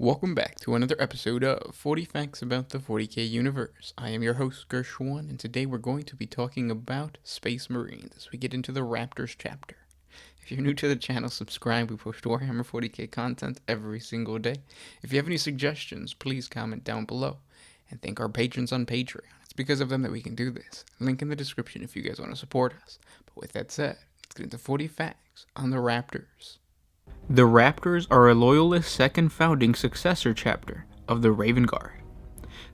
Welcome back to another episode of 40 Facts About the 40K Universe. I am your host, Gershwan, and today we're going to be talking about Space Marines as we get into the Raptors chapter. If you're new to the channel, subscribe. We post Warhammer 40K content every single day. If you have any suggestions, please comment down below. And thank our patrons on Patreon. It's because of them that we can do this. Link in the description if you guys want to support us. But with that said, let's get into 40 facts on the Raptors. The Raptors are a loyalist second founding successor chapter of the Raven Guard.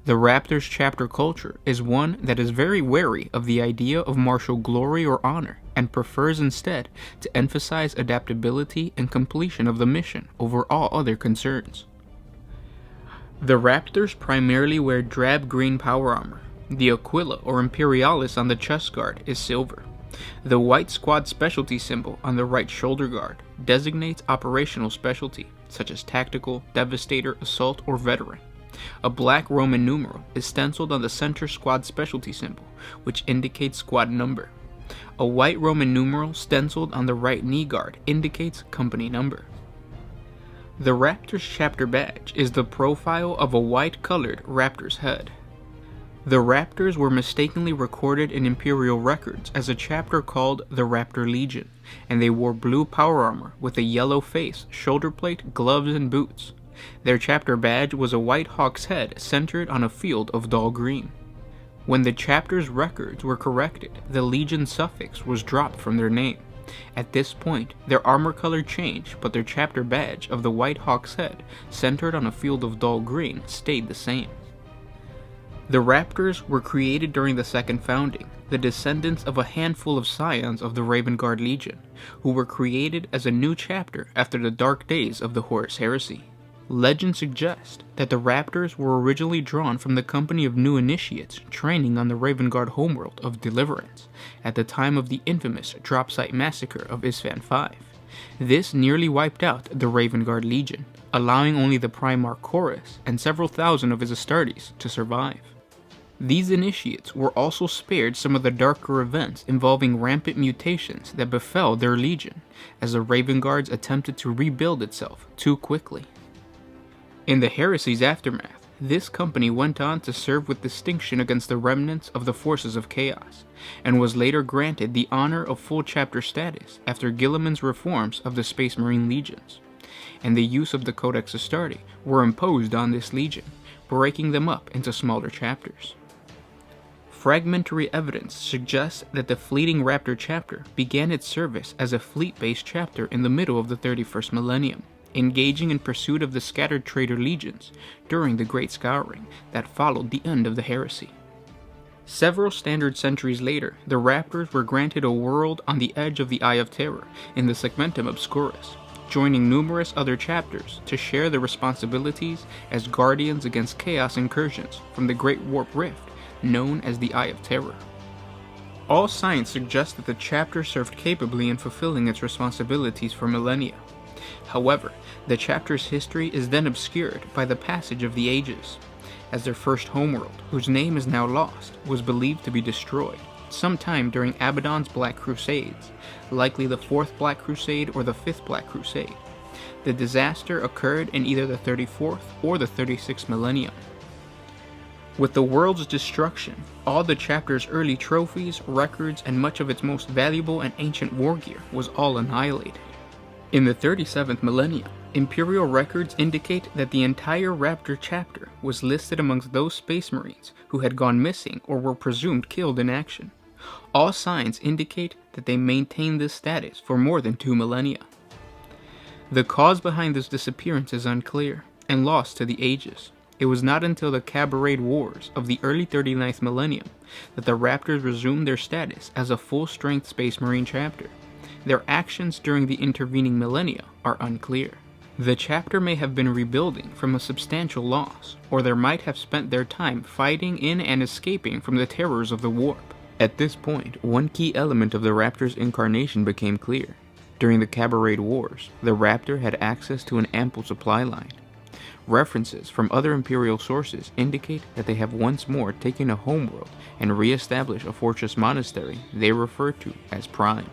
The Raptors chapter culture is one that is very wary of the idea of martial glory or honor and prefers instead to emphasize adaptability and completion of the mission over all other concerns. The Raptors primarily wear drab green power armor. The Aquila or Imperialis on the chest guard is silver. The white squad specialty symbol on the right shoulder guard designates operational specialty, such as tactical, devastator, assault, or veteran. A black Roman numeral is stenciled on the center squad specialty symbol, which indicates squad number. A white Roman numeral stenciled on the right knee guard indicates company number. The Raptors chapter badge is the profile of a white-colored raptor's head. The Raptors were mistakenly recorded in Imperial records as a chapter called the Raptor Legion, and they wore blue power armor with a yellow face, shoulder plate, gloves, and boots. Their chapter badge was a white hawk's head centered on a field of dull green. When the chapter's records were corrected, the Legion suffix was dropped from their name. At this point, their armor color changed, but their chapter badge of the white hawk's head, centered on a field of dull green, stayed the same. The Raptors were created during the Second Founding, the descendants of a handful of scions of the Raven Guard Legion, who were created as a new chapter after the dark days of the Horus Heresy. Legend suggests that the Raptors were originally drawn from the company of new initiates training on the Raven Guard homeworld of Deliverance, at the time of the infamous drop site massacre of Isfahan V. This nearly wiped out the Raven Guard Legion, allowing only the Primarch Chorus and several thousand of his Astartes to survive. These initiates were also spared some of the darker events involving rampant mutations that befell their legion, as the Raven Guards attempted to rebuild itself too quickly. In the Heresy's aftermath, this company went on to serve with distinction against the remnants of the forces of chaos, and was later granted the honor of full chapter status after Guilliman's reforms of the Space Marine legions, and the use of the Codex Astarte were imposed on this legion, breaking them up into smaller chapters. Fragmentary evidence suggests that the fleeting Raptor chapter began its service as a fleet-based chapter in the middle of the 31st millennium, engaging in pursuit of the scattered traitor legions during the Great Scouring that followed the end of the heresy. Several standard centuries later, the Raptors were granted a world on the edge of the Eye of Terror in the Segmentum Obscurus, joining numerous other chapters to share the responsibilities as guardians against chaos incursions from the Great Warp Rift, known as the Eye of Terror. All signs suggest that the chapter served capably in fulfilling its responsibilities for millennia. However, the chapter's history is then obscured by the passage of the ages, as their first homeworld, whose name is now lost, was believed to be destroyed sometime during Abaddon's Black Crusades, likely the 4th Black Crusade or the 5th Black Crusade. The disaster occurred in either the 34th or the 36th millennium. With the world's destruction, all the chapter's early trophies, records, and much of its most valuable and ancient war gear was all annihilated. In the 37th millennium, Imperial records indicate that the entire Raptor chapter was listed amongst those Space Marines who had gone missing or were presumed killed in action. All signs indicate that they maintained this status for more than 2 millennia. The cause behind this disappearance is unclear and lost to the ages. It was not until the Cabaret Wars of the early 39th millennium that the Raptors resumed their status as a full-strength Space Marine chapter. Their actions during the intervening millennia are unclear. The chapter may have been rebuilding from a substantial loss, or they might have spent their time fighting in and escaping from the terrors of the warp. At this point, one key element of the Raptor's incarnation became clear. During the Cabaret Wars, the Raptor had access to an ample supply line. References from other Imperial sources indicate that they have once more taken a homeworld and re-established a fortress monastery they refer to as Prime.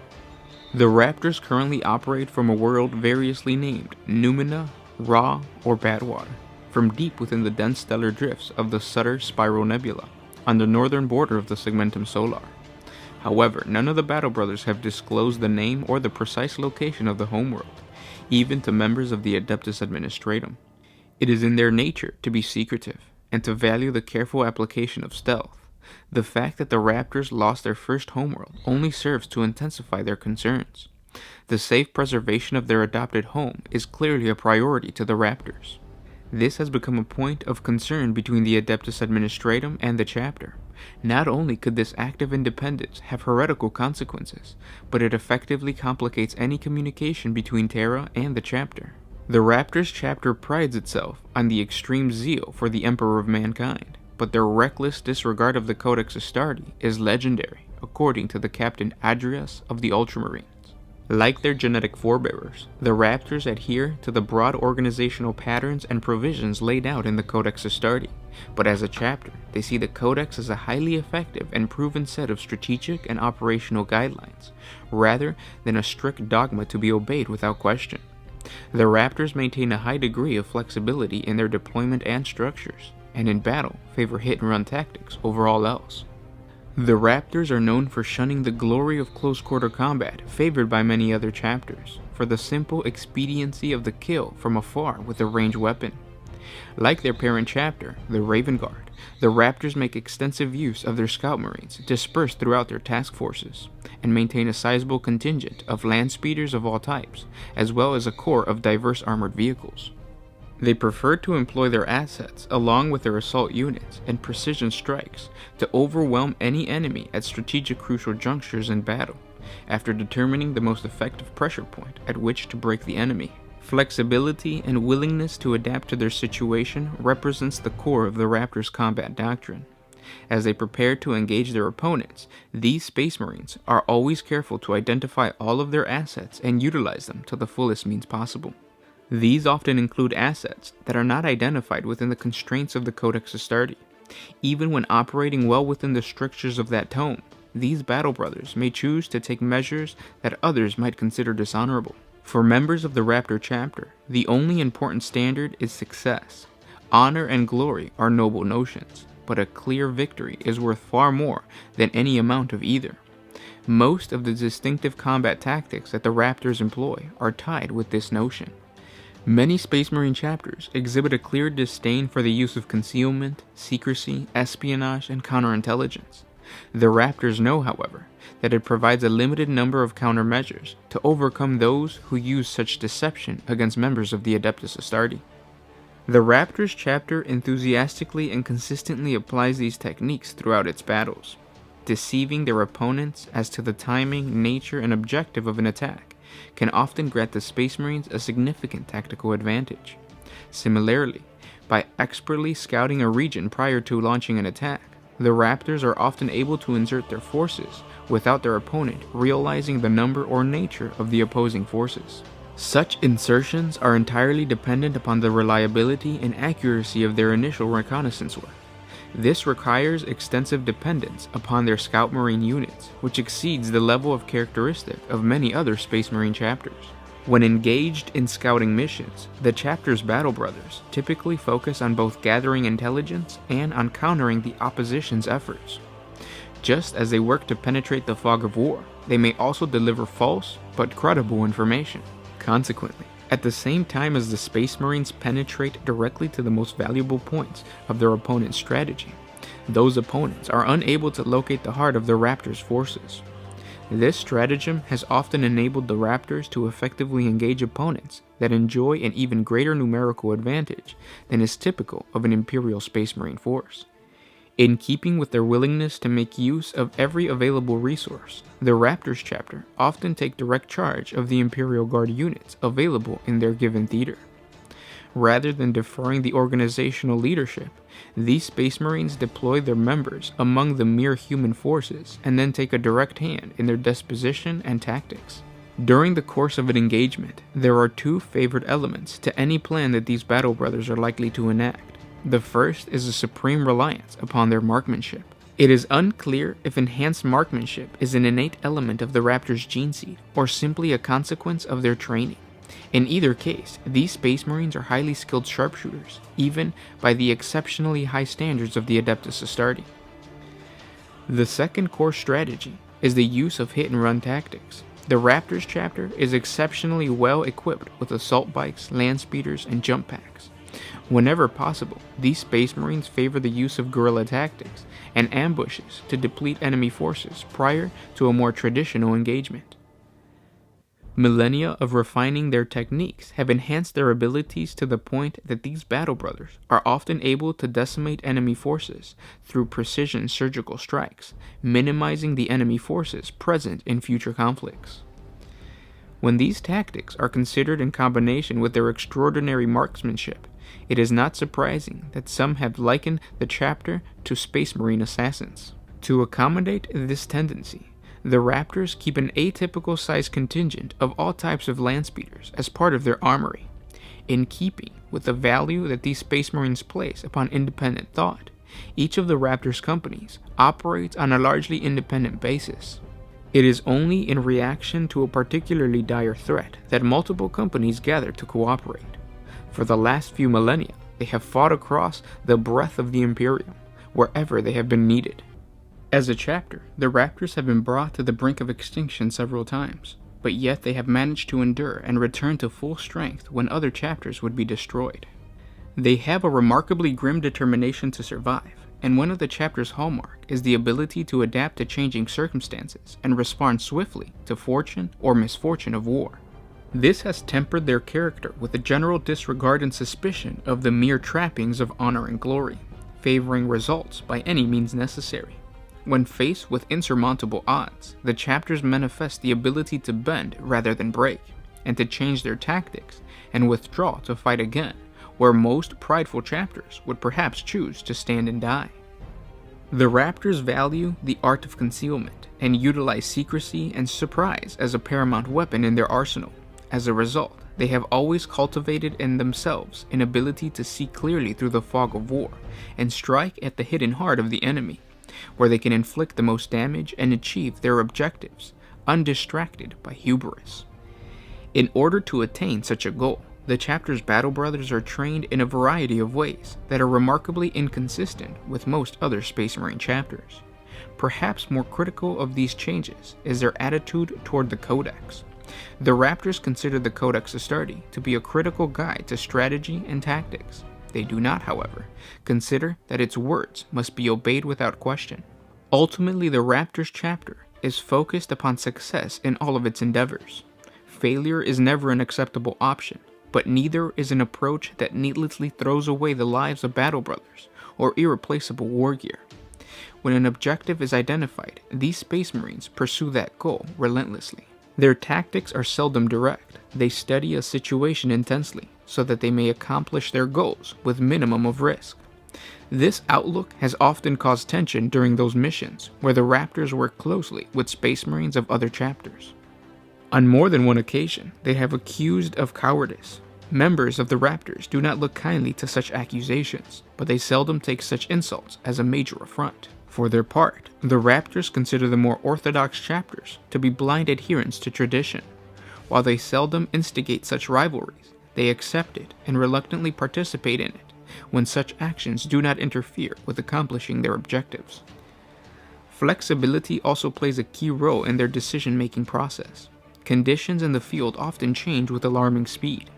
The Raptors currently operate from a world variously named Numina, raw, or bad water, from deep within the dense stellar drifts of the Sutter Spiral Nebula, on the northern border of the Segmentum Solar. However, none of the Battle Brothers have disclosed the name or the precise location of the homeworld, even to members of the Adeptus Administratum. It is in their nature to be secretive, and to value the careful application of stealth. The fact that the Raptors lost their first homeworld only serves to intensify their concerns. The safe preservation of their adopted home is clearly a priority to the Raptors. This has become a point of concern between the Adeptus Administratum and the chapter. Not only could this act of independence have heretical consequences, but it effectively complicates any communication between Terra and the chapter. The Raptors chapter prides itself on the extreme zeal for the Emperor of Mankind, but their reckless disregard of the Codex Astartes is legendary, according to the Captain Adrias of the Ultramarines. Like their genetic forebearers, the Raptors adhere to the broad organizational patterns and provisions laid out in the Codex Astartes, but as a chapter, they see the Codex as a highly effective and proven set of strategic and operational guidelines, rather than a strict dogma to be obeyed without question. The Raptors maintain a high degree of flexibility in their deployment and structures, and in battle favor hit-and-run tactics over all else. The Raptors are known for shunning the glory of close-quarter combat favored by many other chapters, for the simple expediency of the kill from afar with a ranged weapon. Like their parent chapter, the Raven Guard, the Raptors make extensive use of their Scout Marines dispersed throughout their task forces, and maintain a sizable contingent of land speeders of all types, as well as a corps of diverse armored vehicles. They prefer to employ their assets along with their assault units and precision strikes to overwhelm any enemy at strategic crucial junctures in battle, after determining the most effective pressure point at which to break the enemy. Flexibility and willingness to adapt to their situation represents the core of the Raptors' combat doctrine. As they prepare to engage their opponents, these Space Marines are always careful to identify all of their assets and utilize them to the fullest means possible. These often include assets that are not identified within the constraints of the Codex Astartes. Even when operating well within the strictures of that tome, these Battle Brothers may choose to take measures that others might consider dishonorable. For members of the Raptor chapter, the only important standard is success. Honor and glory are noble notions, but a clear victory is worth far more than any amount of either. Most of the distinctive combat tactics that the Raptors employ are tied with this notion. Many Space Marine chapters exhibit a clear disdain for the use of concealment, secrecy, espionage, and counterintelligence. The Raptors know, however, that it provides a limited number of countermeasures to overcome those who use such deception against members of the Adeptus Astartes. The Raptors chapter enthusiastically and consistently applies these techniques throughout its battles, deceiving their opponents as to the timing, nature, and objective of an attack can often grant the Space Marines a significant tactical advantage. Similarly, by expertly scouting a region prior to launching an attack, the Raptors are often able to insert their forces without their opponent realizing the number or nature of the opposing forces. Such insertions are entirely dependent upon the reliability and accuracy of their initial reconnaissance work. This requires extensive dependence upon their Scout Marine units, which exceeds the level of characteristic of many other Space Marine chapters. When engaged in scouting missions, the chapter's Battle Brothers typically focus on both gathering intelligence and on countering the opposition's efforts. Just as they work to penetrate the fog of war, they may also deliver false but credible information. Consequently, at the same time as the Space Marines penetrate directly to the most valuable points of their opponent's strategy, those opponents are unable to locate the heart of the Raptors' forces. This stratagem has often enabled the Raptors to effectively engage opponents that enjoy an even greater numerical advantage than is typical of an Imperial Space Marine force. In keeping with their willingness to make use of every available resource, the Raptors chapter often take direct charge of the Imperial Guard units available in their given theater. Rather than deferring the organizational leadership, these Space Marines deploy their members among the mere human forces and then take a direct hand in their disposition and tactics. During the course of an engagement, there are two favored elements to any plan that these Battle Brothers are likely to enact. The first is a supreme reliance upon their marksmanship. It is unclear if enhanced marksmanship is an innate element of the Raptors' gene seed or simply a consequence of their training. In either case, these Space Marines are highly skilled sharpshooters, even by the exceptionally high standards of the Adeptus Astartes. The second core strategy is the use of hit-and-run tactics. The Raptors chapter is exceptionally well equipped with assault bikes, land speeders, and jump packs. Whenever possible, these Space Marines favor the use of guerrilla tactics and ambushes to deplete enemy forces prior to a more traditional engagement. Millennia of refining their techniques have enhanced their abilities to the point that these battle brothers are often able to decimate enemy forces through precision surgical strikes, minimizing the enemy forces present in future conflicts. When these tactics are considered in combination with their extraordinary marksmanship, it is not surprising that some have likened the chapter to Space Marine assassins. To accommodate this tendency, the Raptors keep an atypical sized contingent of all types of land speeders as part of their armory. In keeping with the value that these Space Marines place upon independent thought, each of the Raptors companies operates on a largely independent basis. It is only in reaction to a particularly dire threat that multiple companies gather to cooperate. For the last few millennia, they have fought across the breadth of the Imperium, wherever they have been needed. As a chapter, the Raptors have been brought to the brink of extinction several times, but yet they have managed to endure and return to full strength when other chapters would be destroyed. They have a remarkably grim determination to survive, and one of the chapter's hallmark is the ability to adapt to changing circumstances and respond swiftly to fortune or misfortune of war. This has tempered their character with a general disregard and suspicion of the mere trappings of honor and glory, favoring results by any means necessary. When faced with insurmountable odds, the chapters manifest the ability to bend rather than break, and to change their tactics and withdraw to fight again, where most prideful chapters would perhaps choose to stand and die. The Raptors value the art of concealment and utilize secrecy and surprise as a paramount weapon in their arsenal. As a result, they have always cultivated in themselves an ability to see clearly through the fog of war and strike at the hidden heart of the enemy, where they can inflict the most damage and achieve their objectives, undistracted by hubris. In order to attain such a goal, the chapter's battle brothers are trained in a variety of ways that are remarkably inconsistent with most other Space Marine chapters. Perhaps more critical of these changes is their attitude toward the Codex. The Raptors consider the Codex Astartes to be a critical guide to strategy and tactics. They do not, however, consider that its words must be obeyed without question. Ultimately, the Raptors chapter is focused upon success in all of its endeavors. Failure is never an acceptable option, but neither is an approach that needlessly throws away the lives of battle brothers or irreplaceable war gear. When an objective is identified, these Space Marines pursue that goal relentlessly. Their tactics are seldom direct. They study a situation intensely so that they may accomplish their goals with minimum of risk. This outlook has often caused tension during those missions where the Raptors work closely with Space Marines of other chapters. On more than one occasion, they have accused of cowardice. Members of the Raptors do not look kindly to such accusations, but they seldom take such insults as a major affront. For their part, the Raptors consider the more orthodox chapters to be blind adherents to tradition. While they seldom instigate such rivalries, they accept it and reluctantly participate in it when such actions do not interfere with accomplishing their objectives. Flexibility also plays a key role in their decision-making process. Conditions in the field often change with alarming speed.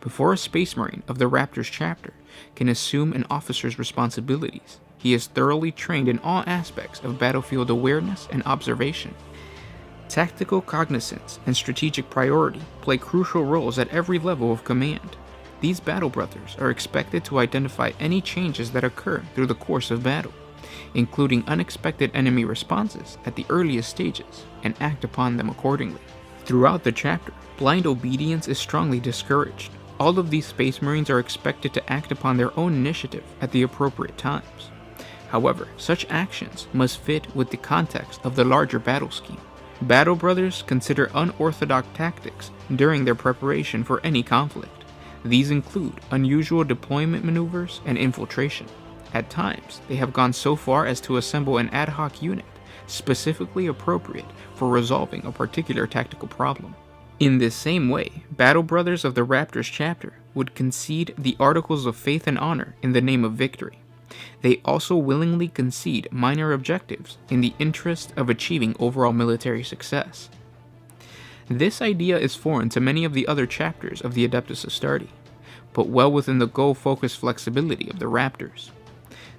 Before a Space Marine of the Raptors chapter can assume an officer's responsibilities, he is thoroughly trained in all aspects of battlefield awareness and observation. Tactical cognizance and strategic priority play crucial roles at every level of command. These battle brothers are expected to identify any changes that occur through the course of battle, including unexpected enemy responses at the earliest stages, and act upon them accordingly. Throughout the chapter, blind obedience is strongly discouraged. All of these Space Marines are expected to act upon their own initiative at the appropriate times. However, such actions must fit with the context of the larger battle scheme. Battle brothers consider unorthodox tactics during their preparation for any conflict. These include unusual deployment maneuvers and infiltration. At times, they have gone so far as to assemble an ad hoc unit specifically appropriate for resolving a particular tactical problem. In this same way, Battle Brothers of the Raptors chapter would concede the articles of faith and honor in the name of victory. They also willingly concede minor objectives in the interest of achieving overall military success. This idea is foreign to many of the other chapters of the Adeptus Astartes, but well within the goal-focused flexibility of the Raptors.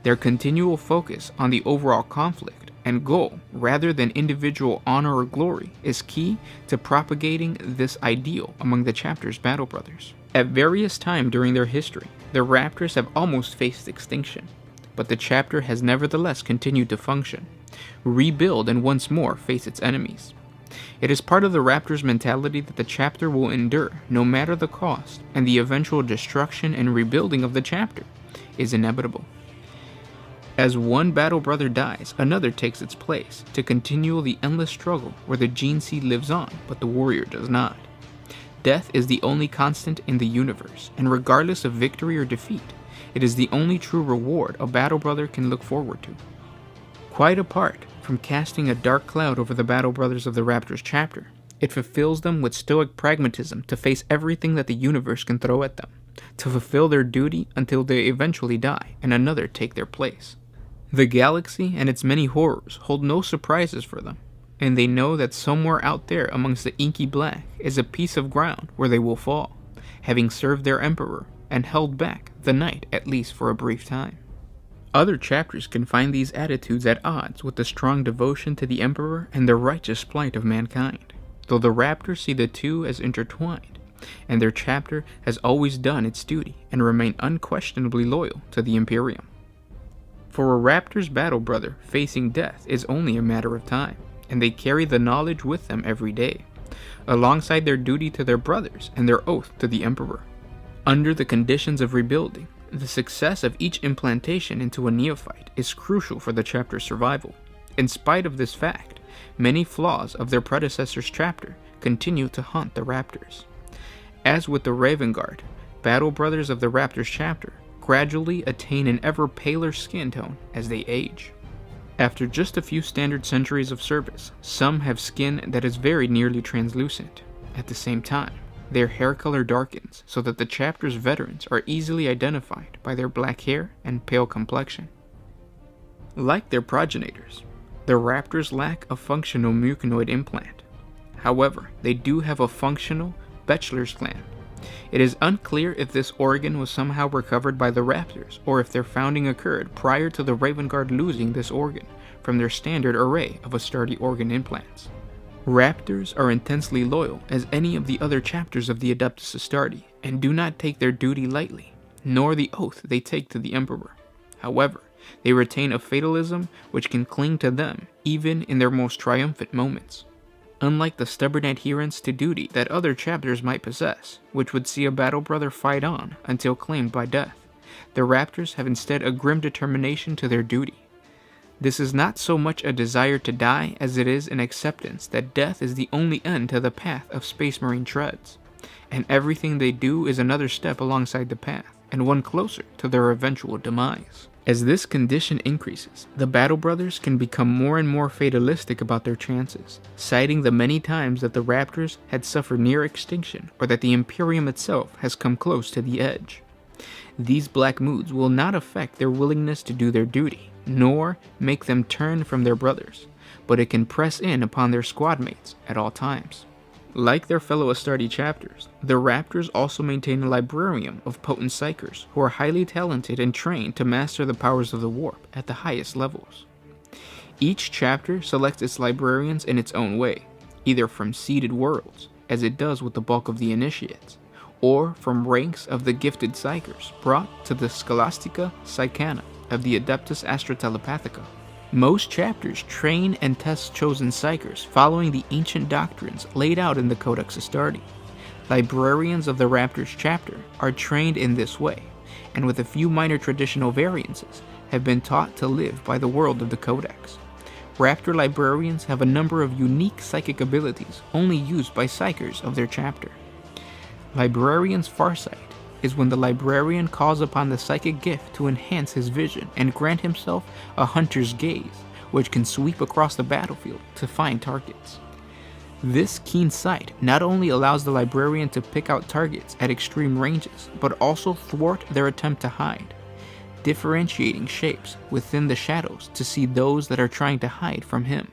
Their continual focus on the overall conflict and goal rather than individual honor or glory is key to propagating this ideal among the chapter's Battle Brothers. At various times during their history, the Raptors have almost faced extinction, but the chapter has nevertheless continued to function, rebuild, and once more face its enemies. It is part of the Raptors' mentality that the chapter will endure no matter the cost, and the eventual destruction and rebuilding of the chapter is inevitable. As one Battle Brother dies, another takes its place to continue the endless struggle where the gene seed lives on, but the warrior does not. Death is the only constant in the universe, and regardless of victory or defeat, it is the only true reward a Battle Brother can look forward to. Quite apart from casting a dark cloud over the Battle Brothers of the Raptors chapter, it fulfills them with stoic pragmatism to face everything that the universe can throw at them, to fulfill their duty until they eventually die and another take their place. The galaxy and its many horrors hold no surprises for them, and they know that somewhere out there amongst the inky black is a piece of ground where they will fall, having served their emperor and held back the night at least for a brief time. Other chapters can find these attitudes at odds with the strong devotion to the emperor and the righteous plight of mankind, though the Raptors see the two as intertwined, and their chapter has always done its duty and remained unquestionably loyal to the Imperium. For a Raptor's Battle Brother, facing death is only a matter of time, and they carry the knowledge with them every day, alongside their duty to their brothers and their oath to the Emperor. Under the conditions of rebuilding, the success of each implantation into a neophyte is crucial for the chapter's survival. In spite of this fact, many flaws of their predecessor's chapter continue to haunt the Raptors. As with the Raven Guard, Battle Brothers of the Raptors chapter gradually attain an ever paler skin tone as they age. After just a few standard centuries of service, some have skin that is very nearly translucent. At the same time, their hair color darkens so that the chapter's veterans are easily identified by their black hair and pale complexion. Like their progenitors, the Raptors lack a functional muconoid implant. However, they do have a functional Bachelor's gland. It is unclear if this organ was somehow recovered by the Raptors, or if their founding occurred prior to the Raven Guard losing this organ from their standard array of Astarte organ implants. Raptors are intensely loyal as any of the other chapters of the Adeptus Astartes, and do not take their duty lightly, nor the oath they take to the Emperor. However, they retain a fatalism which can cling to them even in their most triumphant moments. Unlike the stubborn adherence to duty that other chapters might possess, which would see a Battle Brother fight on until claimed by death, the Raptors have instead a grim determination to their duty. This is not so much a desire to die as it is an acceptance that death is the only end to the path of Space Marine treads, and everything they do is another step alongside the path, and one closer to their eventual demise. As this condition increases, the Battle Brothers can become more and more fatalistic about their chances, citing the many times that the Raptors had suffered near extinction or that the Imperium itself has come close to the edge. These black moods will not affect their willingness to do their duty, nor make them turn from their brothers, but it can press in upon their squad mates at all times. Like their fellow Astarte chapters, the Raptors also maintain a librarium of potent psychers who are highly talented and trained to master the powers of the warp at the highest levels. Each chapter selects its librarians in its own way, either from seeded worlds, as it does with the bulk of the initiates, or from ranks of the gifted psychers brought to the Scholastica Psychana of the Adeptus Astra Telepathica. Most chapters train and test chosen psychers following the ancient doctrines laid out in the Codex Astartes. Librarians of the Raptors chapter are trained in this way, and with a few minor traditional variances, have been taught to live by the world of the Codex. Raptor librarians have a number of unique psychic abilities only used by psychers of their chapter. Librarians Farsight is when the librarian calls upon the psychic gift to enhance his vision and grant himself a hunter's gaze, which can sweep across the battlefield to find targets. This keen sight not only allows the librarian to pick out targets at extreme ranges, but also thwart their attempt to hide, differentiating shapes within the shadows to see those that are trying to hide from him.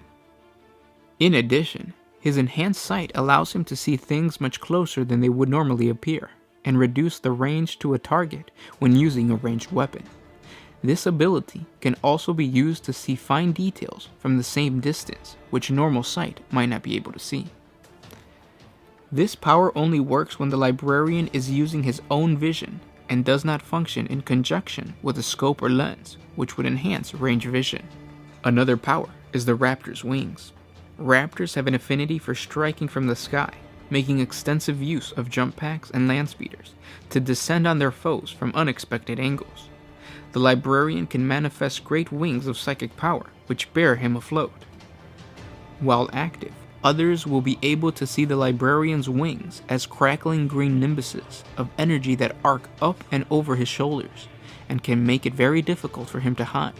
In addition, his enhanced sight allows him to see things much closer than they would normally appear, and reduce the range to a target when using a ranged weapon. This ability can also be used to see fine details from the same distance, which normal sight might not be able to see. This power only works when the librarian is using his own vision and does not function in conjunction with a scope or lens, which would enhance range vision. Another power is the Raptors Wings. Raptors have an affinity for striking from the sky, making extensive use of jump packs and land speeders to descend on their foes from unexpected angles. The librarian can manifest great wings of psychic power, which bear him afloat. While active, others will be able to see the librarian's wings as crackling green nimbuses of energy that arc up and over his shoulders, and can make it very difficult for him to hide.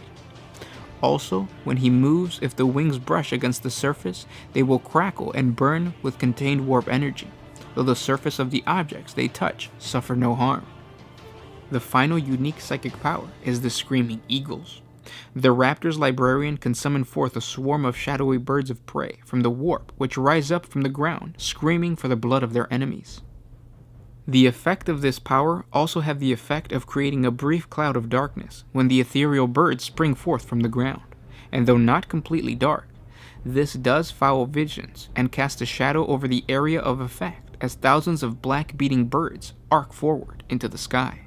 Also, when he moves, if the wings brush against the surface, they will crackle and burn with contained warp energy, though the surface of the objects they touch suffer no harm. The final unique psychic power is the Screaming Eagles. The Raptors librarian can summon forth a swarm of shadowy birds of prey from the warp, which rise up from the ground, screaming for the blood of their enemies. The effect of this power also have the effect of creating a brief cloud of darkness when the ethereal birds spring forth from the ground, and though not completely dark, this does foul visions and cast a shadow over the area of effect as thousands of black beating birds arc forward into the sky.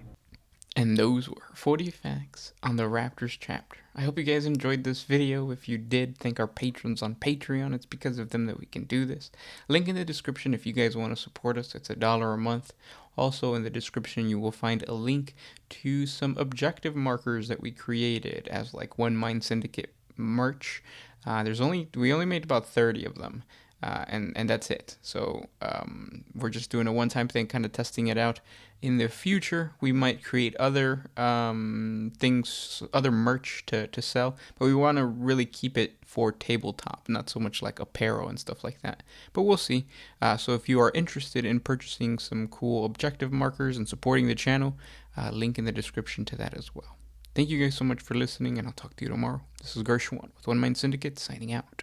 And those were 40 facts on the Raptors chapter. I hope you guys enjoyed this video. If you did, thank our patrons on Patreon. It's because of them that we can do this. Link in the description if you guys want to support us. It's $1 a month. Also in the description you will find a link to some objective markers that we created as like One Mind Syndicate merch. We only made about 30 of them. And that's it. So we're just doing a one-time thing, kind of testing it out. In the future, we might create other things, other merch to sell, but we want to really keep it for tabletop, not so much like apparel and stuff like that. But we'll see. So if you are interested in purchasing some cool objective markers and supporting the channel, link in the description to that as well. Thank you guys so much for listening, and I'll talk to you tomorrow. This is Gershwan with One Mind Syndicate, signing out.